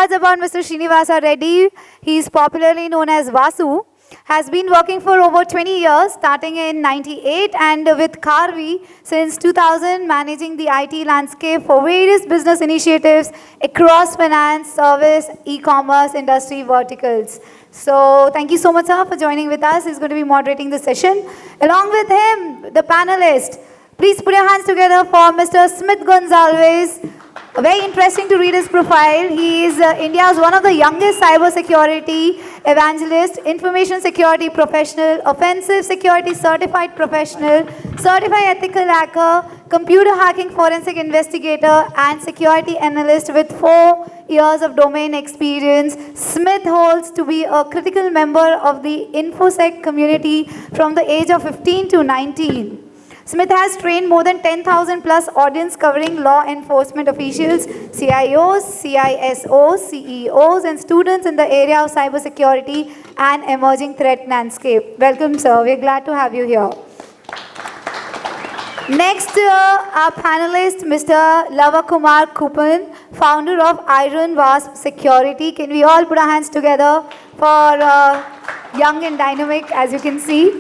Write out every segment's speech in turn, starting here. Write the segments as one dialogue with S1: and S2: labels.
S1: words about Mr. Sreenivas Reddy. He is popularly known as Vasu. Has been working for over 20 years, starting in '98, and with Karvy since 2000, managing the IT landscape for various business initiatives across finance, service, e-commerce, industry verticals. So thank you so much, sir, for joining with us. He's going to be moderating the session. Along with him, the panelists. Please put your hands together for Mr. Smith Gonsalves. Very interesting to read his profile. He is India's one of the youngest cybersecurity evangelists, information security professional, offensive security certified professional, certified ethical hacker, computer hacking forensic investigator, and security analyst with 4 years of domain experience. Smith holds to be a critical member of the InfoSec community from the age of 15 to 19. Smith has trained more than 10,000 plus audience covering law enforcement officials, CIOs, CISOs, CEOs, and students in the area of cybersecurity and emerging threat landscape. Welcome, sir. We're glad to have you here. Next, our panelist, Mr. Lavakumar Kuppam, founder of Iron Wasp Security. Can we all put our hands together for young and dynamic, as you can see.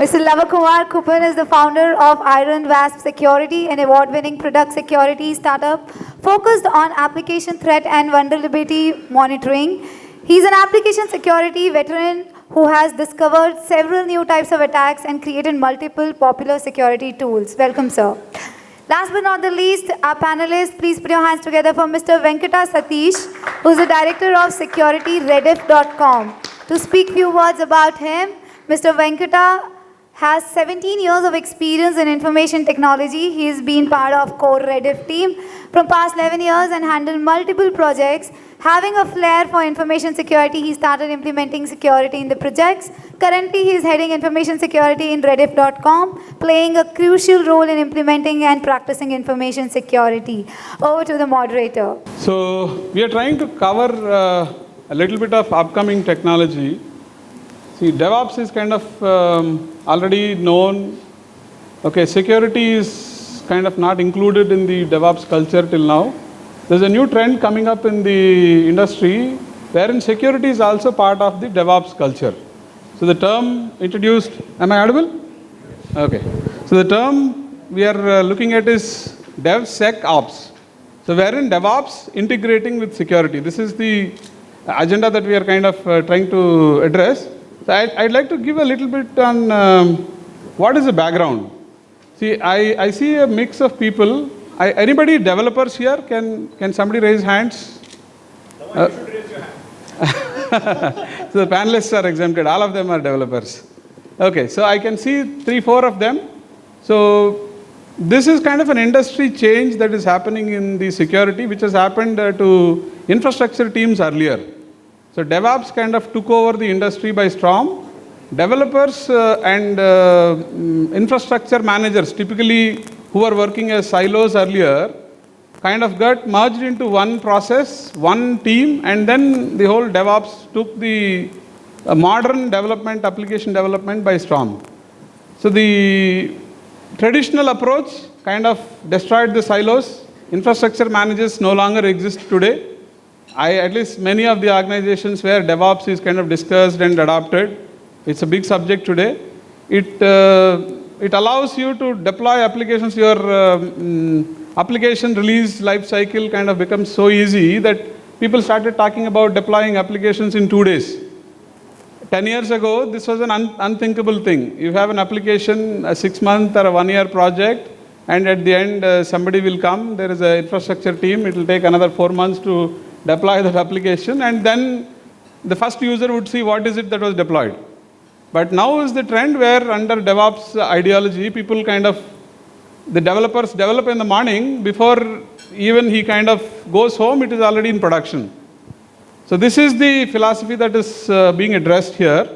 S1: Mr. Lavakumar Kuppam is the founder of Iron Wasp Security, an award-winning product security startup focused on application threat and vulnerability monitoring. He's an application security veteran who has discovered several new types of attacks and created multiple popular security tools. Welcome, sir. Last but not the least, our panelists, please put your hands together for Mr. Venkata Satish, who is the director of security Rediff.com. To speak few words about him, Mr. Venkata has 17 years of experience in information technology. He has been part of core Rediff team from past 11 years and handled multiple projects. Having a flair for information security, he started implementing security in the projects. Currently, he is heading information security in Rediff.com, playing a crucial role in implementing and practicing information security. Over to the moderator.
S2: So, we are trying to cover a little bit of upcoming technology. See, DevOps is kind of already known. Okay, security is kind of not included in the DevOps culture till now. There's a new trend coming up in the industry wherein security is also part of the DevOps culture. So the term introduced, am I audible? Okay. So the term we are looking at is DevSecOps. So wherein DevOps integrating with security. This is the agenda that we are kind of trying to address. So I'd like to give a little bit on what is the background. See, I see a mix of people. Anybody developers here? Can somebody raise hands? Somebody should raise your hand. So the panelists are exempted. All of them are developers. Okay, so I can see 3-4 of them. So this is kind of an industry change that is happening in the security, which has happened to infrastructure teams earlier. So DevOps kind of took over the industry by storm. Developers and infrastructure managers, typically who were working as silos earlier, kind of got merged into one process, one team, and then the whole DevOps took the modern development, application development by storm. So the traditional approach kind of destroyed the silos. Infrastructure managers no longer exist today. At least many of the organizations where DevOps is kind of discussed and adopted, it's a big subject today. It allows you to deploy applications. Your application release life cycle kind of becomes so easy that people started talking about deploying applications in 2 days. 10 years ago, this was an unthinkable thing. You have an application, a 6-month or a 1-year project, and at the end, somebody will come. There is an infrastructure team. It will take another 4 months to deploy that application, and then the first user would see what is it that was deployed. But now is the trend where under DevOps ideology, people kind of, the developers develop in the morning, before even he kind of goes home, it is already in production. So this is the philosophy that is being addressed here.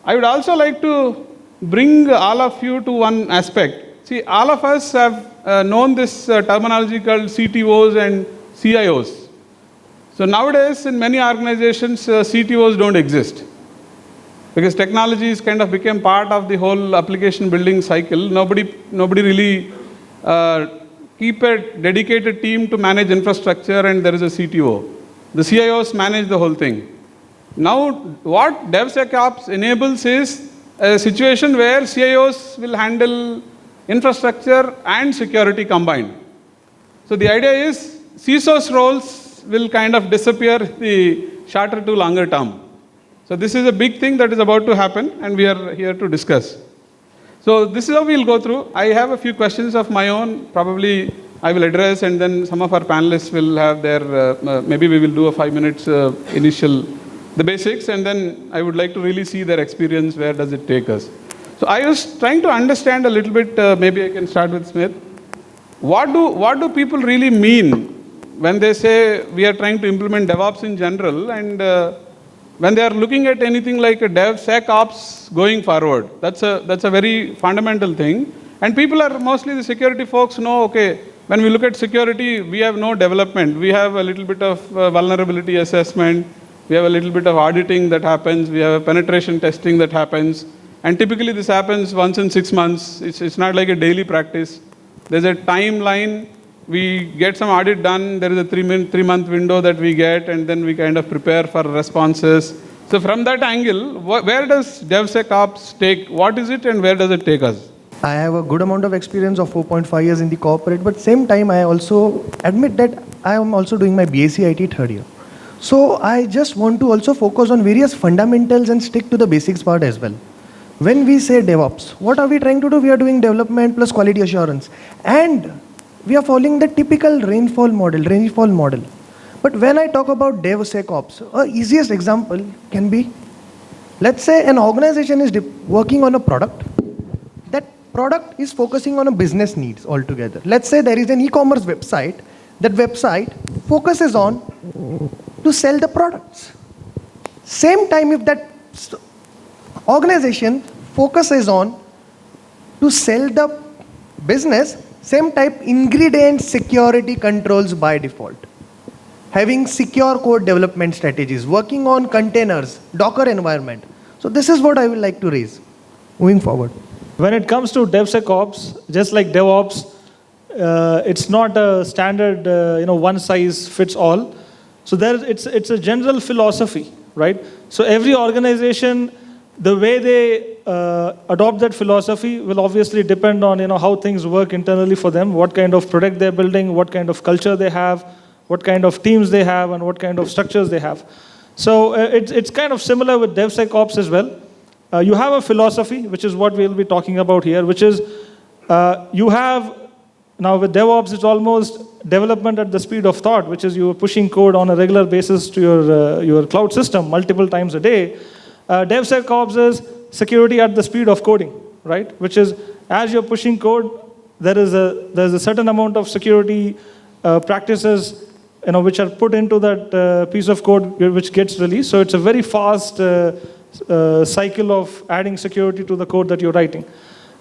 S2: I would also like to bring all of you to one aspect. See, all of us have known this terminology called CTOs and CIOs. So nowadays, in many organizations, CTOs don't exist. Because technology is kind of became part of the whole application building cycle. Nobody really keep a dedicated team to manage infrastructure, and there is a CTO. the CIOs manage the whole thing. Now, what DevSecOps enables is a situation where CIOs will handle infrastructure and security combined. So the idea is CISO's roles will kind of disappear the shorter to longer term. So this is a big thing that is about to happen, and we are here to discuss. So this is how we'll go through. I have a few questions of my own, probably I will address, and then some of our panelists will have their, maybe we will do a 5 minutes initial, the basics, and then I would like to really see their experience, where does it take us. So I was trying to understand a little bit, maybe I can start with Smith. What do people really mean when they say we are trying to implement DevOps in general, and when they are looking at anything like a DevSecOps going forward? That's a very fundamental thing. And people are mostly the security folks know, okay, when we look at security, we have no development. We have a little bit of vulnerability assessment. We have a little bit of auditing that happens. We have a penetration testing that happens. And typically this happens once in 6 months. It's not like a daily practice. There's a timeline. We get some audit done. There is a 3-month window that we get, and then we kind of prepare for responses. So from that angle, where does DevSecOps take? What is it and where does it take us?
S3: I have a good amount of experience of 4.5 years in the corporate, but same time I also admit that I am also doing my BSc IT third year. So I just want to also focus on various fundamentals and stick to the basics part as well. When we say DevOps, what are we trying to do? We are doing development plus quality assurance. And we are following the typical rainfall model. But when I talk about DevSecOps, a easiest example can be, let's say an organization is working on a product. That product is focusing on a business needs altogether. Let's say there is an e-commerce website. That website focuses on to sell the products. Same time, if that organization focuses on to sell the business, same type ingredient security controls by default. Having secure code development strategies, working on containers, Docker environment. So this is what I would like to raise moving forward.
S4: When it comes to DevSecOps, just like DevOps, it's not a standard, one size fits all. So it's a general philosophy, right? So every organization, the way they adopt that philosophy will obviously depend on how things work internally for them, what kind of product they're building, what kind of culture they have, what kind of teams they have, and what kind of structures they have. So it's kind of similar with DevSecOps as well. You have a philosophy, which is what we'll be talking about here, which is you have, now with DevOps, it's almost development at the speed of thought, which is you're pushing code on a regular basis to your cloud system multiple times a day. DevSecOps is security at the speed of coding, right? Which is as you're pushing code, there's a certain amount of security practices which are put into that piece of code which gets released. So it's a very fast cycle of adding security to the code that you're writing.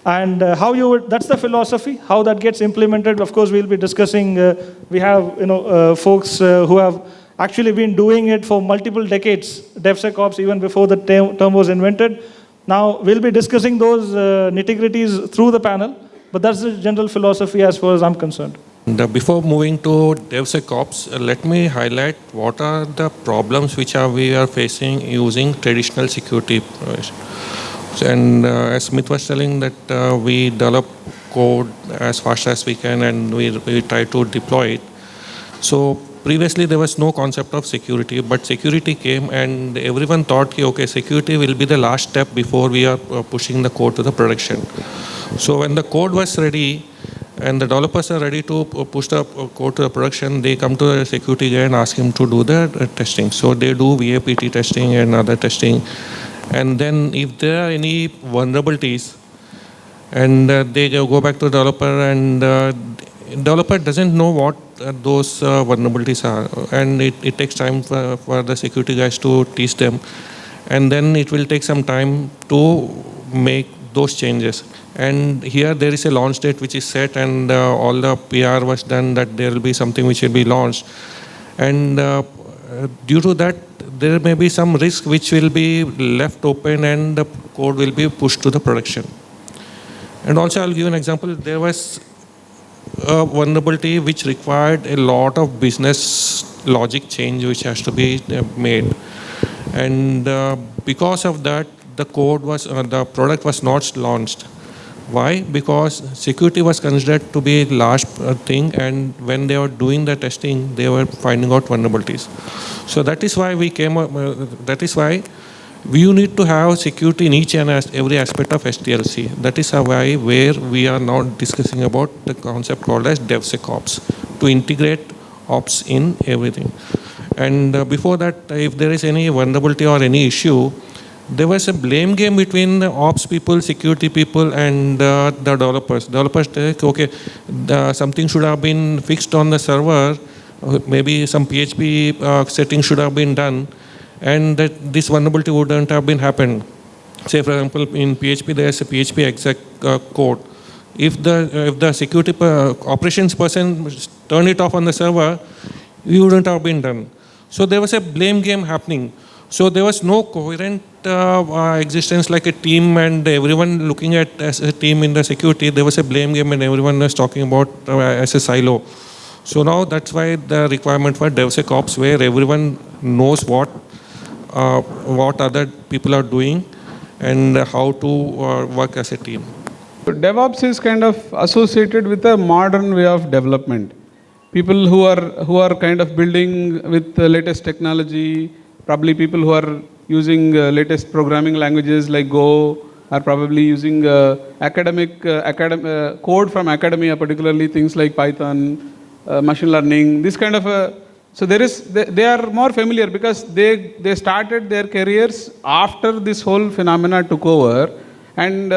S4: And that's the philosophy. How that gets implemented, of course, we'll be discussing. We have folks who have actually been doing it for multiple decades, DevSecOps, even before the term was invented. Now, we'll be discussing those nitty-gritties through the panel, but that's the general philosophy as far as I'm concerned.
S5: Before moving to DevSecOps, let me highlight what are the problems which we are facing using traditional security. And as Smith was telling that we develop code as fast as we can and we try to deploy it. So previously there was no concept of security, but security came and everyone thought, okay, security will be the last step before we are pushing the code to the production. So when the code was ready and the developers are ready to push the code to the production, they come to the security guy and ask him to do the testing. So they do VAPT testing and other testing. And then if there are any vulnerabilities, and they go back to the developer, and developer doesn't know what those vulnerabilities are, and it takes time for the security guys to teach them, and then it will take some time to make those changes. And here there is a launch date which is set, and all the PR was done that there will be something which will be launched, and due to that there may be some risk which will be left open and the code will be pushed to the production. And also I'll give an example. There was a vulnerability which required a lot of business logic change which has to be made. And because of that, the product was not launched. Why? Because security was considered to be a large thing, and when they were doing the testing, they were finding out vulnerabilities. So that is why we came up, that is why you need to have security in each and every aspect of SDLC. That is why where we are now discussing about the concept called as DevSecOps, to integrate ops in everything. And before that, if there is any vulnerability or any issue, there was a blame game between the ops people, security people, and the developers. Developers think, okay, something should have been fixed on the server, maybe some PHP settings should have been done, and that this vulnerability wouldn't have been happened. Say, for example, in PHP, there's a PHP exec code. If the security operations person turned it off on the server, it wouldn't have been done. So there was a blame game happening. So there was no coherent existence like a team and everyone looking at as a team in the security. There was a blame game and everyone was talking about as a silo. So now that's why the requirement for DevSecOps, where everyone knows what other people are doing and how to work as a team.
S2: DevOps is kind of associated with a modern way of development. People who are kind of building with the latest technology, probably people who are using latest programming languages like Go, are probably using academic code from academia, particularly things like Python, machine learning, this kind of so they are more familiar because they started their careers after this whole phenomena took over, and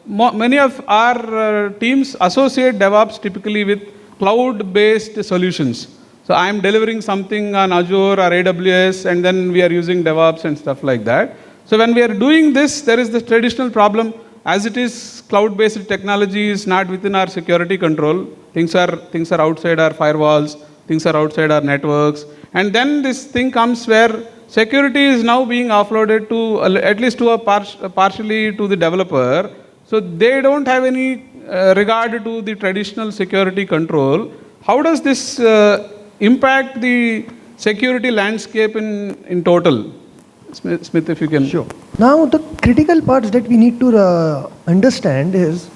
S2: many of our teams associate DevOps typically with cloud-based solutions. So I am delivering something on Azure or AWS, and then we are using DevOps and stuff like that. So when we are doing this, there is the traditional problem. As it is, cloud-based technology is not within our security control. Things are outside our firewalls. Things are outside our networks. And then this thing comes where security is now being offloaded to, at least to partially to the developer. So they don't have any regard to the traditional security control. How does this impact the security landscape in total? Smith, if you can.
S3: Sure. Now, the critical parts that we need to understand is,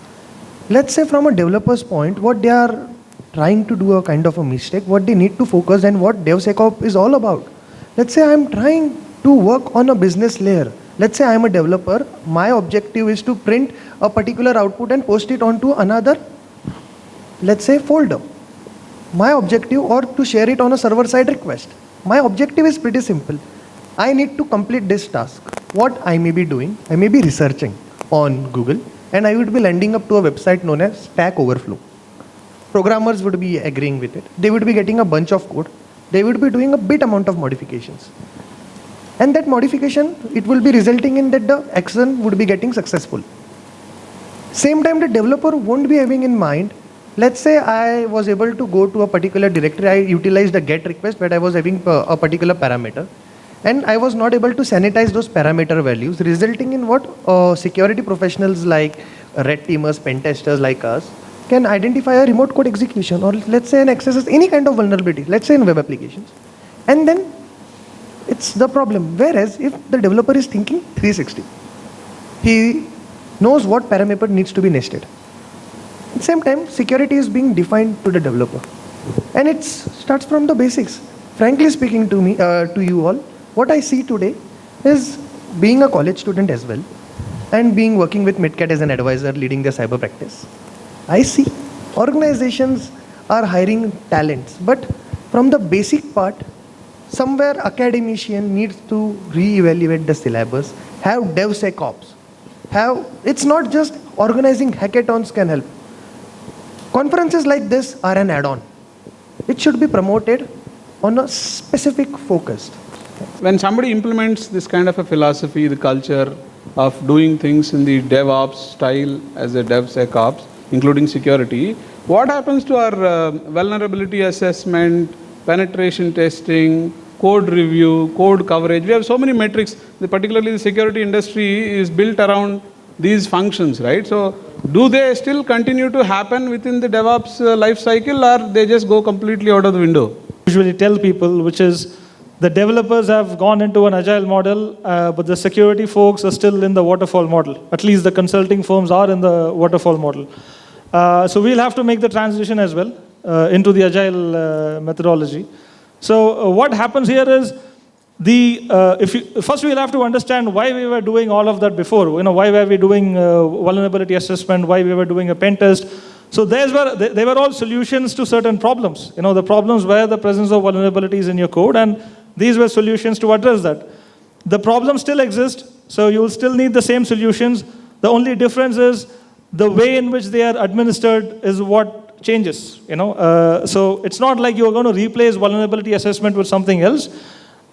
S3: let's say from a developer's point, what they are trying to do a kind of a mistake, what they need to focus, and what DevSecOps is all about. Let's say I'm trying to work on a business layer. Let's say I'm a developer. My objective is to print a particular output and post it onto another, let's say, folder. My objective, or to share it on a server-side request. My objective is pretty simple. I need to complete this task. What I may be doing, I may be researching on Google, and I would be landing up to a website known as Stack Overflow. Programmers would be agreeing with it. They would be getting a bunch of code. They would be doing a bit amount of modifications. And that modification, it will be resulting in that the action would be getting successful. Same time, the developer won't be having in mind, let's say I was able to go to a particular directory, I utilized a GET request where I was having a particular parameter, and I was not able to sanitize those parameter values, resulting in what security professionals like red teamers, pen testers like us can identify a remote code execution, or let's say an accesses any kind of vulnerability, let's say in web applications. And then it's the problem. Whereas if the developer is thinking 360, he knows what parameter needs to be nested. At the same time, security is being defined to the developer. And it starts from the basics. Frankly speaking to me, to you all, what I see today is being a college student as well, and working with MidCat as an advisor leading their cyber practice. I see organizations are hiring talents, but from the basic part, somewhere academician needs to re-evaluate the syllabus, have DevSecOps, it's not just organizing hackathons can help. Conferences like this are an add-on. It should be promoted on a specific focus.
S2: When somebody implements this kind of a philosophy, the culture of doing things in the DevOps style as a DevSecOps, including security, what happens to our vulnerability assessment, penetration testing, code review, code coverage? We have so many metrics. Particularly the security industry is built around these functions, right? So do they still continue to happen within the DevOps life cycle, or they just go completely out of the window?
S4: usually tell people, which is the developers have gone into an agile model, but the security folks are still in the waterfall model. At least the consulting firms are in the waterfall model. So we'll have to make the transition as well into the agile methodology. So what happens here is first we'll have to understand why we were doing all of that before. Why were we doing vulnerability assessment? Why we were doing a pen test? So they were all solutions to certain problems. The problems were the presence of vulnerabilities in your code, and these were solutions to address that. The problems still exist, so you will still need the same solutions. The only difference is the way in which they are administered is what changes. So it's not like you're going to replace vulnerability assessment with something else,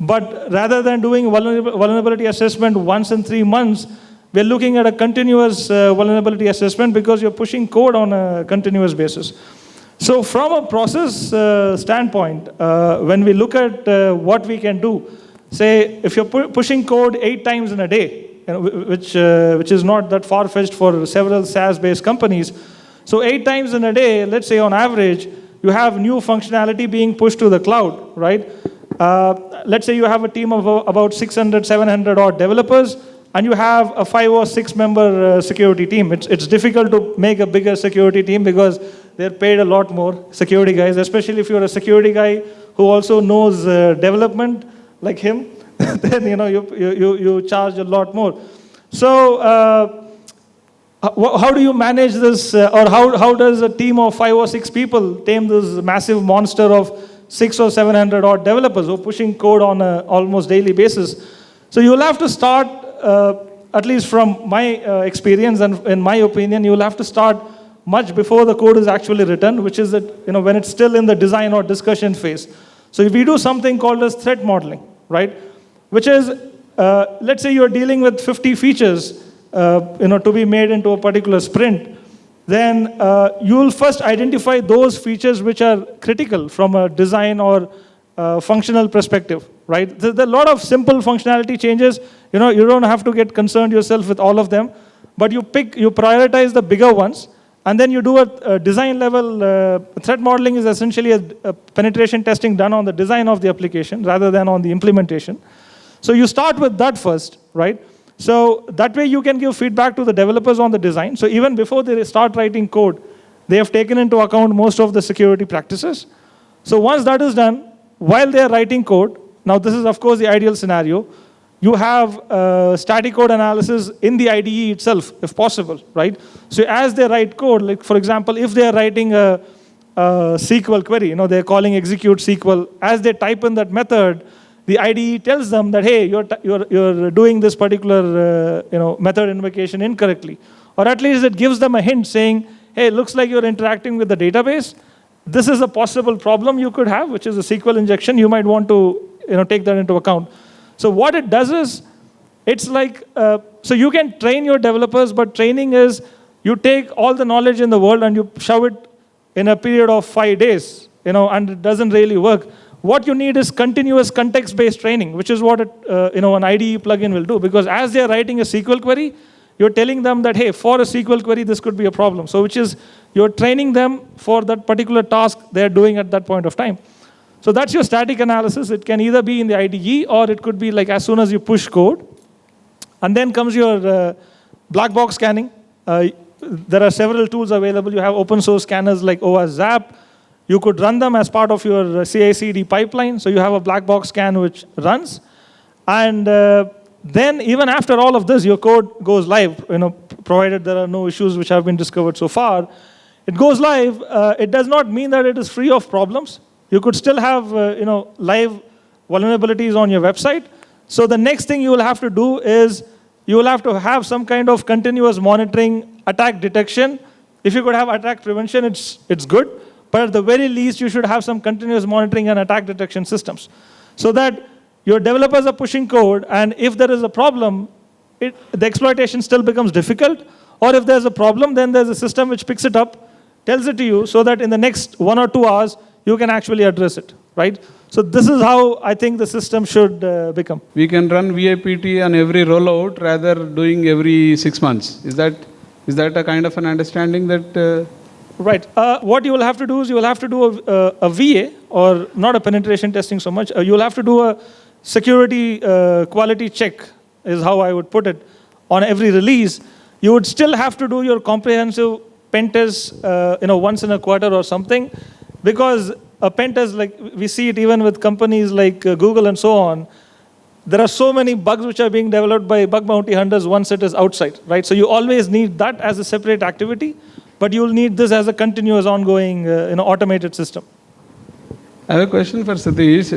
S4: but rather than doing vulnerability assessment once in 3 months, we're looking at a continuous vulnerability assessment because you're pushing code on a continuous basis. So from a process standpoint, when we look at what we can do, say if you're pushing code 8 times in a day, which is not that far-fetched for several SaaS-based companies. So 8 times in a day, let's say on average, you have new functionality being pushed to the cloud, right? Let's say you have a team of about 600, 700 odd developers, and you have a 5 or 6 member security team. It's difficult to make a bigger security team because they're paid a lot more, security guys, especially if you're a security guy who also knows development like him, then you charge a lot more. So how do you manage this, or how does a team of 5 or 6 people tame this massive monster of 600 or 700 odd developers who are pushing code on an almost daily basis? So you'll have to start, at least from my experience and in my opinion, you'll have to start much before the code is actually written, which is that when it's still in the design or discussion phase. So if we do something called as threat modeling, right, which is, let's say you're dealing with 50 features, to be made into a particular sprint, then you'll first identify those features which are critical from a design or functional perspective, right? There are a lot of simple functionality changes. You don't have to get concerned yourself with all of them, but you prioritize the bigger ones, and then you do a design level. Threat modeling is essentially a penetration testing done on the design of the application rather than on the implementation. So you start with that first, right? So that way you can give feedback to the developers on the design. So even before they start writing code, they have taken into account most of the security practices. So once that is done, while they are writing code, now this is of course the ideal scenario, you have static code analysis in the IDE itself, if possible, right? So as they write code, like for example, if they are writing a SQL query, they're calling execute SQL, as they type in that method, the IDE tells them that, hey, you're doing this particular method invocation incorrectly. Or at least it gives them a hint saying, hey, it looks like you're interacting with the database. This is a possible problem you could have, which is a SQL injection. You might want to take that into account. So what it does is, it's like, so you can train your developers, but training is you take all the knowledge in the world and you shove it in a period of 5 days, and it doesn't really work. What you need is continuous context-based training, which is what an IDE plugin will do. Because as they're writing a SQL query, you're telling them that, hey, for a SQL query, this could be a problem. So which is, you're training them for that particular task they're doing at that point of time. So that's your static analysis. It can either be in the IDE, or it could be like as soon as you push code. And then comes your black box scanning. There are several tools available. You have open source scanners like OWASP. You could run them as part of your CI/CD pipeline. So you have a black box scan which runs. And then even after all of this, your code goes live, provided there are no issues which have been discovered so far. It goes live. It does not mean that it is free of problems. You could still have live vulnerabilities on your website. So the next thing you will have to do is you will have to have some kind of continuous monitoring, attack detection. If you could have attack prevention, it's good. But at the very least, you should have some continuous monitoring and attack detection systems, so that your developers are pushing code, and if there is a problem, the exploitation still becomes difficult. Or if there's a problem, then there's a system which picks it up, tells it to you, so that in the next 1 or 2 hours, you can actually address it, right? So this is how I think the system should become.
S2: We can run VAPT on every rollout rather doing every 6 months. Is that a kind of an understanding that?
S4: Right. What you will have to do is you will have to do a VA, or not a penetration testing so much, you'll have to do a security quality check, is how I would put it, on every release. You would still have to do your comprehensive pen test, once in a quarter or something, because a pen test, like we see it even with companies like Google and so on, there are so many bugs which are being developed by bug bounty hunters once it is outside, right? So you always need that as a separate activity, but you'll need this as a continuous, ongoing, automated system.
S2: I have a question for Satish.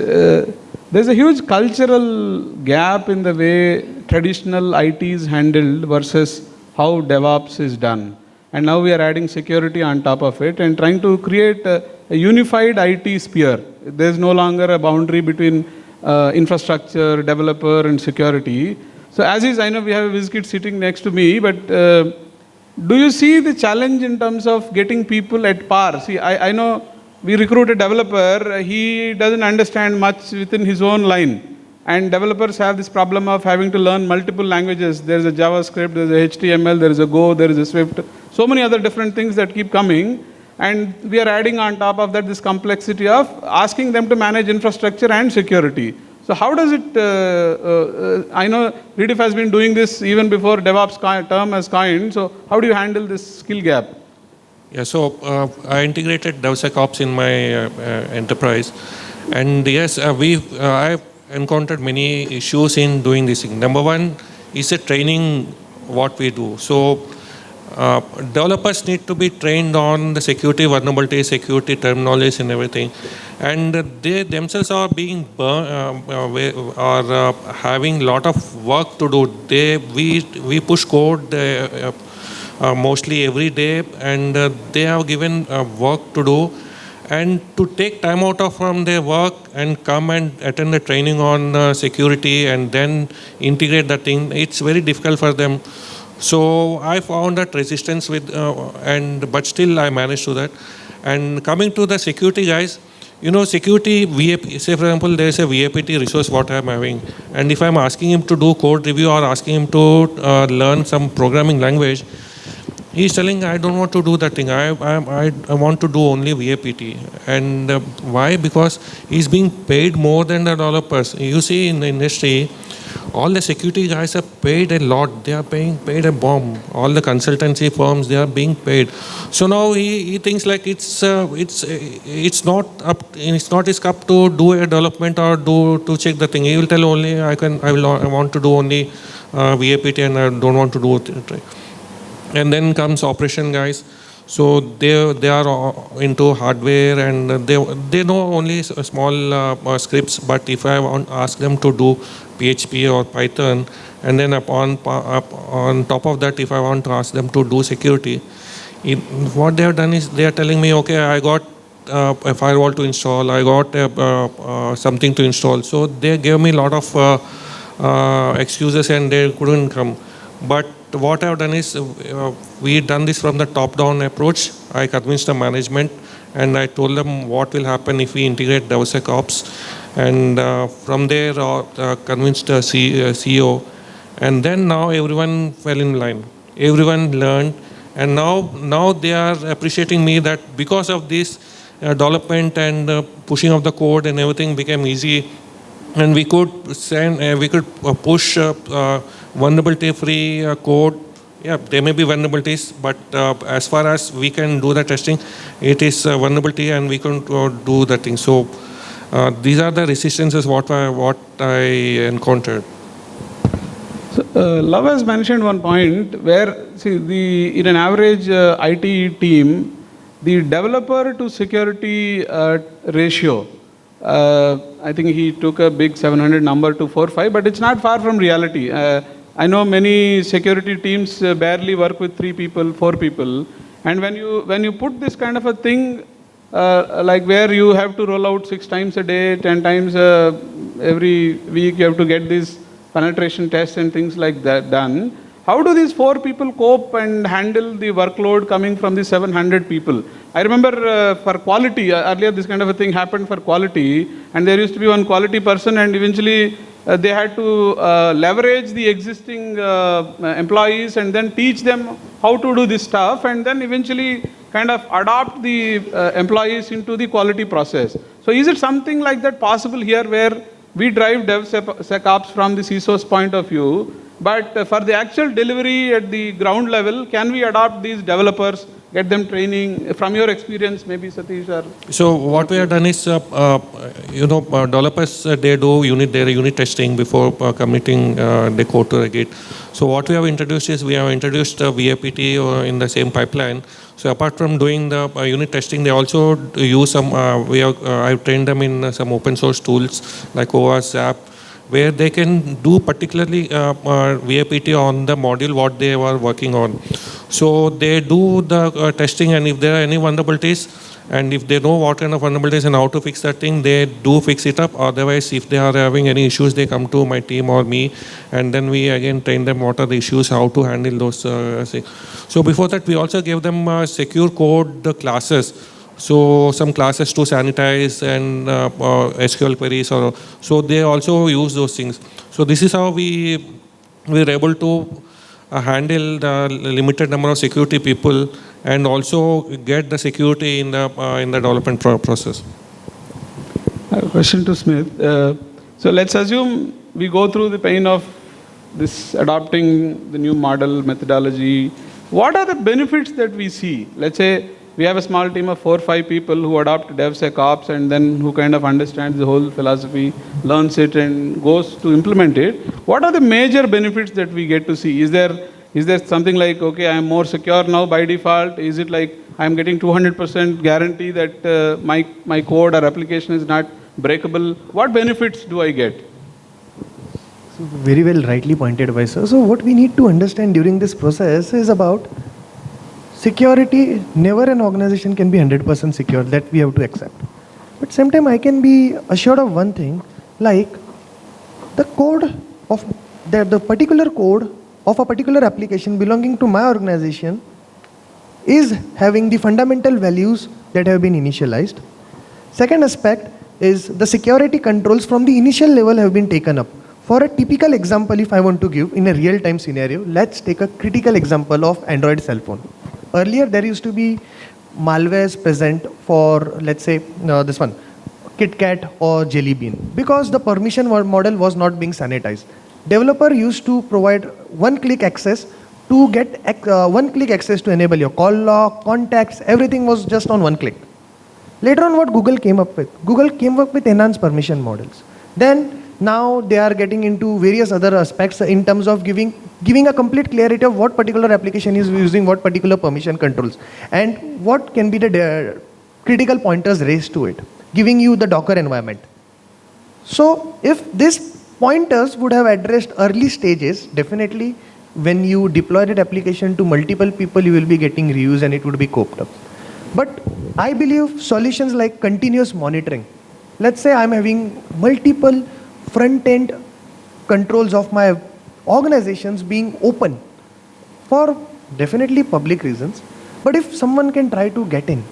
S2: There's a huge cultural gap in the way traditional IT is handled versus how DevOps is done. And now we are adding security on top of it and trying to create a unified IT sphere. There's no longer a boundary between infrastructure, developer, and security. So as is, I know we have a WizKid sitting next to me, but do you see the challenge in terms of getting people at par? See, I know we recruit a developer, he doesn't understand much within his own line. And developers have this problem of having to learn multiple languages. There's a JavaScript, there's a HTML, there is a Go, there is a Swift, so many other different things that keep coming. And we are adding on top of that this complexity of asking them to manage infrastructure and security. So how does it, I know Reddy has been doing this even before DevOps term has coined, so how do you handle this skill gap?
S5: Yeah, so I integrated DevSecOps in my enterprise. And yes, I've encountered many issues in doing this thing. Number one is the training, what we do. So developers need to be trained on the security vulnerability, security terminologies and everything. And they themselves are being having a lot of work to do. We push code mostly every day, and they have given work to do. And to take time out from their work and come and attend the training on security and then integrate that thing, it's very difficult for them. So I found that resistance but still I managed to that. And coming to the security guys, security VAP, say for example, there's a VAPT resource what I'm having. And if I'm asking him to do code review or asking him to learn some programming language, he's telling, I don't want to do that thing. I want to do only VAPT. And why? Because he's being paid more than the developers. You see in the industry, all the security guys are paid a lot. They are paid a bomb. All the consultancy firms, they are being paid. So now he thinks like it's not his cup to do a development or to check the thing. He will tell only I want to do only VAPT and I don't want to do it. And then comes operation guys. So they are into hardware and they know only small scripts. But if I ask them to do PHP or Python, and then on top of that, if I want to ask them to do security, what they have done is they are telling me, okay, I got a firewall to install, I got something to install. So they gave me a lot of excuses and they couldn't come. But what I've done is, we done this from the top-down approach. I convinced the management and I told them what will happen if we integrate DevSecOps. And from there, convinced the CEO. And then now everyone fell in line. Everyone learned. And now they are appreciating me that because of this development and pushing of the code and everything became easy. And we could push vulnerability-free code. Yeah, there may be vulnerabilities, but as far as we can do the testing, it is vulnerability and we can do the thing. So these are the resistances what I encountered.
S2: So, Love has mentioned one point where, see, in an average IT team, the developer to security ratio, I think he took a big 700 number to 4-5, but it's not far from reality. I know many security teams barely work with 3 people, 4 people. And when you put this kind of a thing, like where you have to roll out 6 times a day, 10 times every week, you have to get these penetration tests and things like that done. How do these 4 people cope and handle the workload coming from the 700 people? I remember for quality, earlier this kind of a thing happened for quality, and there used to be one quality person, and eventually they had to leverage the existing employees and then teach them how to do this stuff, and then eventually kind of adopt the employees into the quality process. So So is it something like that possible here where we drive DevSecOps from the CISO's point of view, but for the actual delivery at the ground level, can we adopt these developers, get them training from your experience, maybe Satish or?
S5: So what we have done is, developers, they do their unit testing before committing the code to the Git. So what we have introduced is, we have introduced VAPT in the same pipeline. So apart from doing the unit testing, they also use some, I've trained them in some open source tools like OWASP, Zap, where they can do particularly VAPT on the module what they were working on. So they do the testing, and if there are any vulnerabilities, and if they know what kind of vulnerabilities and how to fix that thing, they do fix it up. Otherwise, if they are having any issues, they come to my team or me, and then we again train them what are the issues, how to handle those things. So before that, we also gave them secure code classes. So some classes to sanitize and SQL queries, so they also use those things. So this is how we were able to handle the limited number of security people and also get the security in the development process.
S2: I have a question to Smith. So let's assume we go through the pain of this adopting the new model methodology. What are the benefits that we see? Let's say we have a small team of 4 or 5 people who adopt DevSecOps and then who kind of understands the whole philosophy, learns it and goes to implement it. What are the major benefits that we get to see? Is there something like, okay, I am more secure now by default? Is it like I am getting 200% guarantee that my code or application is not breakable? What benefits do I get?
S3: So very well rightly pointed by sir. So what we need to understand during this process is about security. Never an organization can be 100% secure, that we have to accept. But same time I can be assured of one thing, like the code of the particular code of a particular application belonging to my organization is having the fundamental values that have been initialized. Second aspect is the security controls from the initial level have been taken up. For a typical example, if I want to give in a real-time scenario, let's take a critical example of Android cell phone. Earlier, there used to be malwares present for, let's say, this one, KitKat or Jelly Bean, because the permission model was not being sanitized. Developer used to provide one-click access to get one-click access to enable your call log, contacts, everything was just on one click. Later on, what Google came up with? Google came up with enhanced permission models. Then now they are getting into various other aspects in terms of giving a complete clarity of what particular application is using what particular permission controls and what can be the critical pointers raised to it, giving you the Docker environment. So if these pointers would have addressed early stages, definitely when you deploy that application to multiple people, you will be getting reviews and it would be coped up. But I believe solutions like continuous monitoring. Let's say I'm having multiple front-end controls of my organizations being open for definitely public reasons. But if someone can try to get in,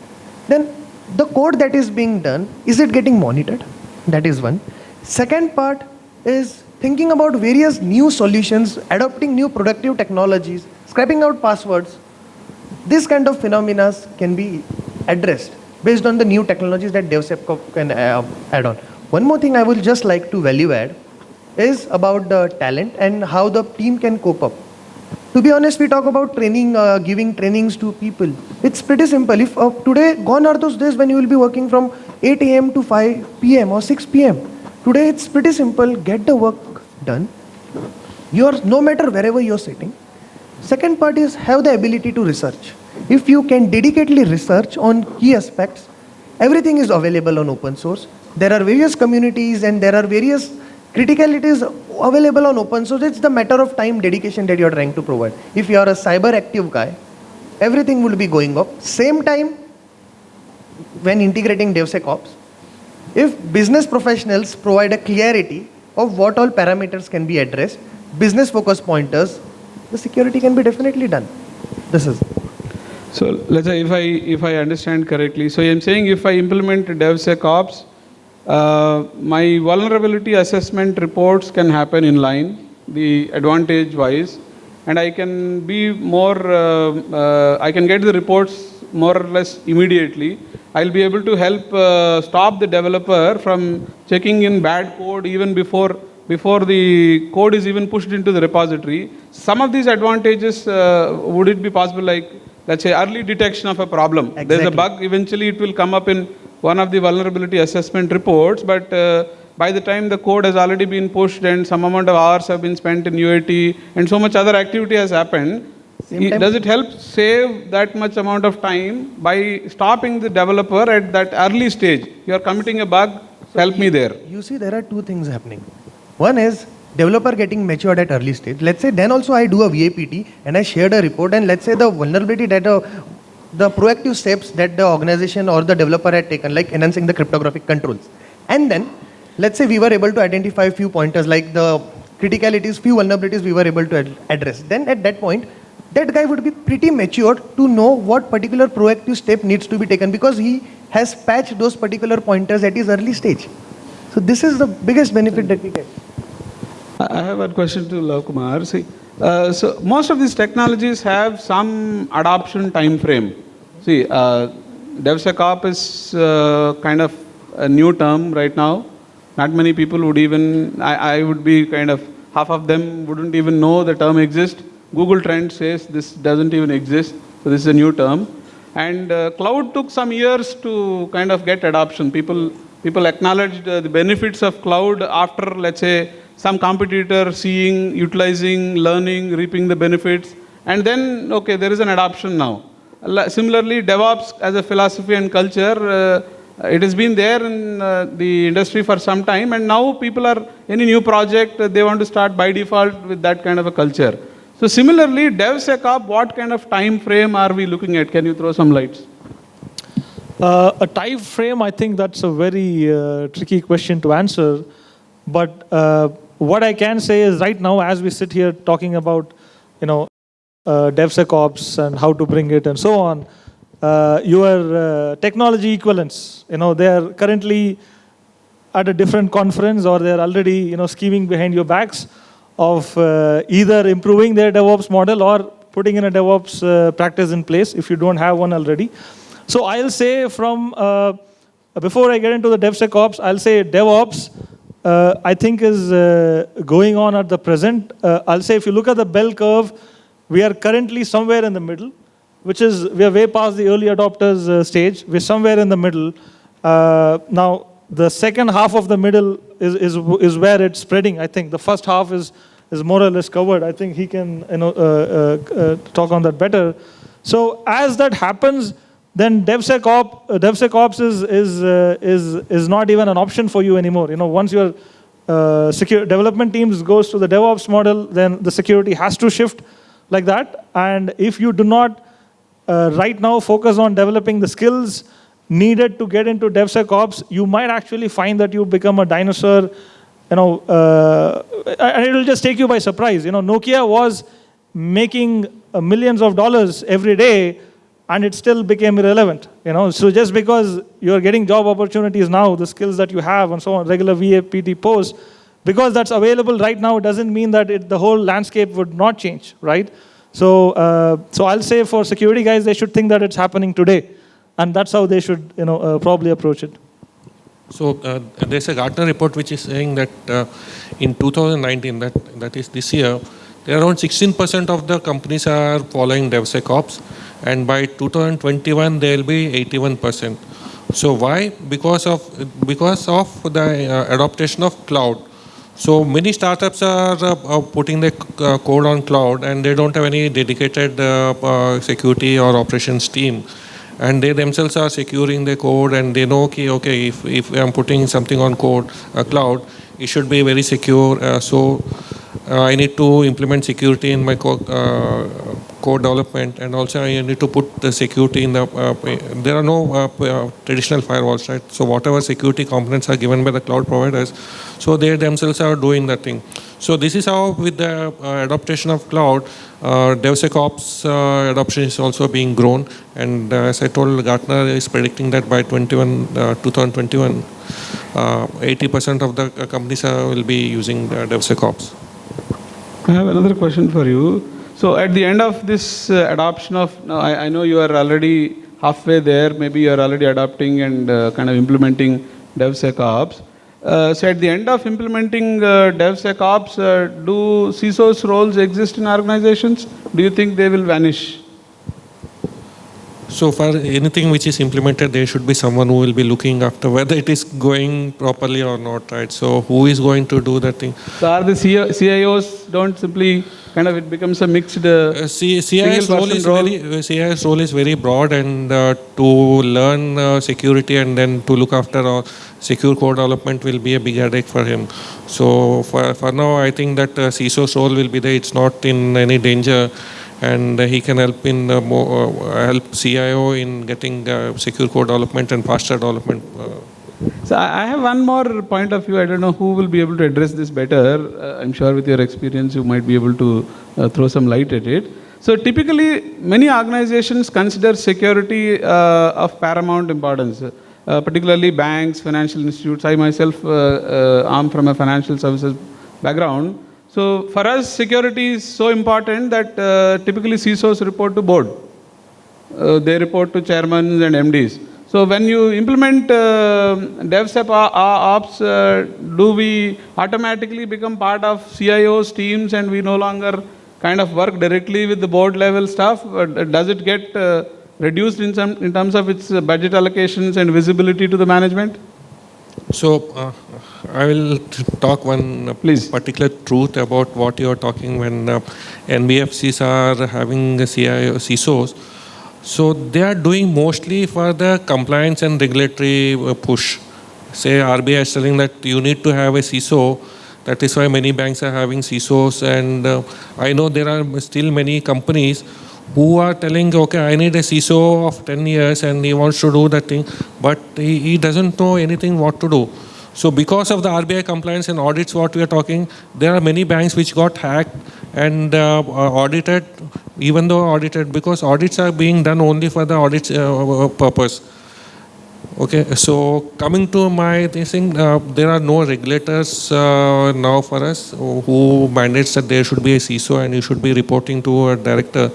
S3: then the code that is being done, is it getting monitored? That is one. Second part is thinking about various new solutions, adopting new productive technologies, scrapping out passwords. This kind of phenomena can be addressed based on the new technologies that DevSecOps can add on. One more thing I would just like to value add is about the talent and how the team can cope up. To be honest, we talk about training, giving trainings to people. It's pretty simple. If today, gone are those days when you will be working from 8 a.m. to 5 p.m. or 6 p.m. Today, it's pretty simple. Get the work done. No matter wherever you're sitting. Second part is have the ability to research. If you can dedicatedly research on key aspects, everything is available on open source. There are various communities and there are various criticalities available on open source. It's the matter of time dedication that you're trying to provide. If you are a cyber active guy, everything will be going up. Same time, when integrating DevSecOps, if business professionals provide a clarity of what all parameters can be addressed, business focus pointers, the security can be definitely done. This is.
S2: So let's say if I understand correctly, so I'm saying if I implement DevSecOps, my vulnerability assessment reports can happen in line, the advantage wise, and I can be more, I can get the reports more or less immediately. I'll be able to help stop the developer from checking in bad code even before the code is even pushed into the repository. Some of these advantages, would it be possible, like, let's say, early detection of a problem?
S3: Exactly.
S2: There's a bug, eventually it will come up in one of the vulnerability assessment reports, but by the time the code has already been pushed and some amount of hours have been spent in UAT and so much other activity has happened, does it help save that much amount of time by stopping the developer at that early stage? You are committing a bug, help me there.
S3: You see, there are two things happening. One is developer getting matured at early stage. Let's say then also I do a VAPT and I shared a report, and let's say the vulnerability that the proactive steps that the organization or the developer had taken, like enhancing the cryptographic controls. And then let's say we were able to identify a few pointers, like the criticalities, few vulnerabilities we were able to address. Then at that point, that guy would be pretty matured to know what particular proactive step needs to be taken, because he has patched those particular pointers at his early stage. So this is the biggest benefit that we get.
S2: I have a question to Lavakumar. See, so most of these technologies have some adoption time frame. See, DevSecOps is kind of a new term right now. Not many people would even, I would be kind of, half of them wouldn't even know the term exists. Google Trends says this doesn't even exist, so this is a new term. And cloud took some years to kind of get adoption. People acknowledged the benefits of cloud after, let's say, some competitor seeing, utilizing, learning, reaping the benefits, and then, okay, there is an adoption now. Similarly, DevOps as a philosophy and culture, it has been there in the industry for some time, and now people are, any new project, they want to start by default with that kind of a culture. So similarly, DevSecOps, what kind of time frame are we looking at? Can you throw some lights?
S4: A time frame, I think that's a very tricky question to answer. But what I can say is right now, as we sit here talking about, DevSecOps and how to bring it and so on, your technology equivalents, they are currently at a different conference, or they're already, scheming behind your backs of either improving their DevOps model or putting in a DevOps practice in place if you don't have one already. So I'll say from, before I get into the DevSecOps, I'll say DevOps, I think is going on at the present. I'll say if you look at the bell curve, we are currently somewhere in the middle, which is, we are way past the early adopters stage. We're somewhere in the middle. Now, the second half of the middle is where it's spreading. I think the first half is more or less covered. I think he can talk on that better. So as that happens, then DevSecOps is not even an option for you anymore. Once your secure development teams goes to the DevOps model, then the security has to shift like that. And if you do not right now focus on developing the skills needed to get into DevSecOps, you might actually find that you become a dinosaur, and it will just take you by surprise. Nokia was making millions of dollars every day, and it still became irrelevant. So just because you're getting job opportunities now, the skills that you have and so on, regular VAPT posts, because that's available right now, doesn't mean that the whole landscape would not change, right? So I'll say for security guys, they should think that it's happening today. And that's how they should, probably approach it.
S5: So there's a Gartner report which is saying that in 2019, that is this year, around 16% of the companies are following DevSecOps, and by 2021 there will be 81%. So why? Because of the adoption of cloud. So many startups are putting their code on cloud, and they don't have any dedicated security or operations team. And they themselves are securing the code, and they know, okay, if I'm putting something on cloud, it should be very secure. So I need to implement security in my code development, and also I need to put the security in the. There are no traditional firewalls, right? So whatever security components are given by the cloud providers, so they themselves are doing that thing. So this is how, with the adoption of cloud, DevSecOps adoption is also being grown. And as I told, Gartner is predicting that by 2021, 80% of the companies will be using DevSecOps.
S2: I have another question for you. So at the end of this adoption of, I know you are already halfway there, maybe you are already adopting and kind of implementing DevSecOps. So at the end of implementing DevSecOps, do CISO's roles exist in organizations? Do you think they will vanish?
S5: So for anything which is implemented, there should be someone who will be looking after whether it is going properly or not, right? So who is going to do that thing?
S2: So are the CIOs don't simply kind of, it becomes a mixed
S5: CIO's role is very broad, and to learn security and then to look after secure code development will be a big headache for him. So for now, I think that CISO's role will be there. It's not in any danger, and he can help in help CIO in getting secure code development and faster development.
S2: So I have one more point of view. I don't know who will be able to address this better. I'm sure with your experience you might be able to throw some light at it. So typically many organizations consider security of paramount importance, particularly banks, financial institutes. I myself am from a financial services background. So for us, security is so important that typically CISOs report to board. They report to chairmen and MDs. So when you implement DevSecOps, do we automatically become part of CIO's teams and we no longer kind of work directly with the board level staff? Does it get reduced in terms of its budget allocations and visibility to the management?
S5: So I will talk one particular truth about what you are talking when NBFCs are having CISOs. So they are doing mostly for the compliance and regulatory push. Say RBI is telling that you need to have a CISO. That is why many banks are having CISOs. And I know there are still many companies who are telling, okay, I need a CISO of 10 years and he wants to do that thing, but he doesn't know anything what to do. So because of the RBI compliance and audits, what we are talking, there are many banks which got hacked and audited, even though audited, because audits are being done only for the audits purpose. Okay, so coming to my thing, there are no regulators now for us who mandates that there should be a CISO and you should be reporting to a director.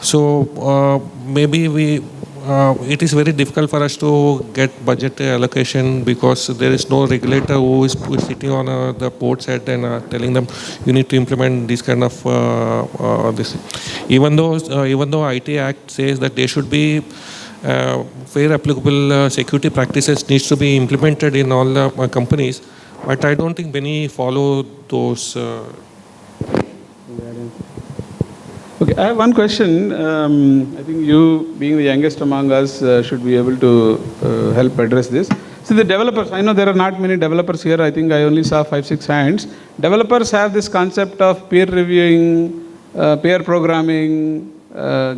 S5: So maybe it is very difficult for us to get budget allocation because there is no regulator who is sitting on the board's head and telling them you need to implement this kind of this. Even though IT Act says that there should be fair applicable security practices needs to be implemented in all the companies, but I don't think many follow those.
S2: Okay, I have one question. I think you, being the youngest among us, should be able to help address this. See, the developers, I know there are not many developers here. I think I only saw 5-6 hands. Developers have this concept of peer reviewing, pair programming,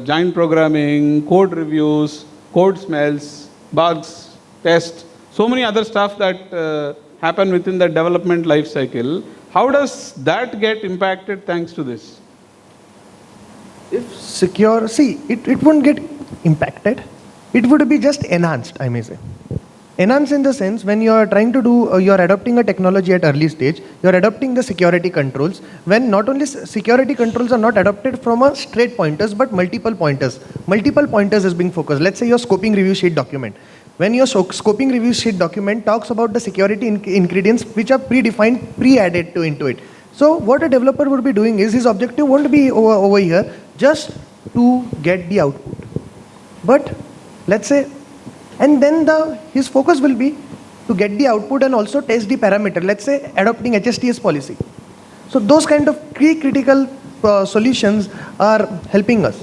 S2: joint programming, code reviews, code smells, bugs, tests, so many other stuff that happen within the development life cycle. How does that get impacted thanks to this?
S3: If secure, see, it won't get impacted. It would be just enhanced, I may say. Enhanced in the sense when you are trying to do, you are adopting a technology at early stage, you are adopting the security controls, when not only security controls are not adopted from a straight pointers, but multiple pointers. Multiple pointers is being focused. Let's say your scoping review sheet document. When your scoping review sheet document talks about the security ingredients which are predefined, pre-added into it. So what a developer would be doing is his objective won't be over here just to get the output. But let's say, and then his focus will be to get the output and also test the parameter. Let's say adopting HSTS policy. So those kind of critical solutions are helping us.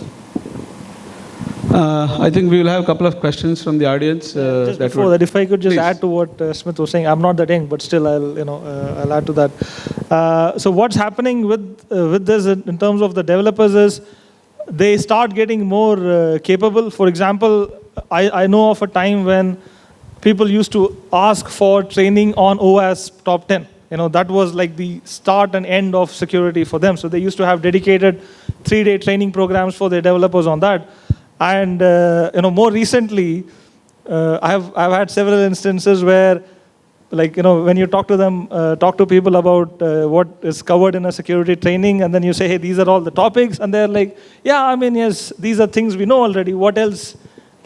S2: I think we will have a couple of questions from the audience.
S4: Just before that, if I could just add to what Smith was saying, I'm not that young, but still I'll add to that. So what's happening with this in terms of the developers is they start getting more capable. For example, I know of a time when people used to ask for training on OWASP top 10. That was like the start and end of security for them. So they used to have dedicated 3-day training programs for their developers on that. And more recently, I've had several instances where, when you talk to people about what is covered in a security training, and then you say, hey, these are all the topics, and they're like, yeah, yes, these are things we know already. What else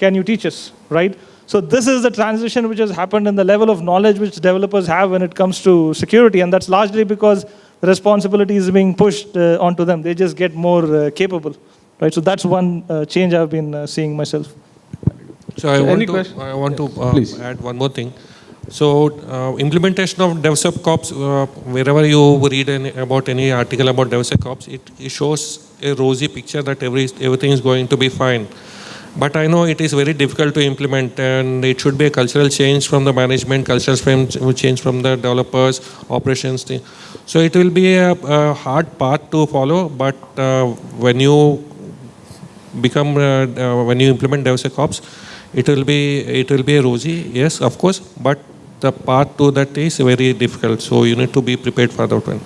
S4: can you teach us, right? So this is the transition which has happened in the level of knowledge which developers have when it comes to security, and that's largely because the responsibility is being pushed onto them. They just get more capable, right? So that's one change I've been seeing myself.
S5: So I want to add one more thing. So implementation of DevSecOps, wherever you read about any article about DevSecOps, it shows a rosy picture that everything is going to be fine. But I know it is very difficult to implement, and it should be a cultural change from the management, cultural change from the developers, operations team. So it will be a hard path to follow, but when you implement DevSecOps, it will be a rosy, yes, of course, but the path to that is very difficult. So you need to be prepared for that one.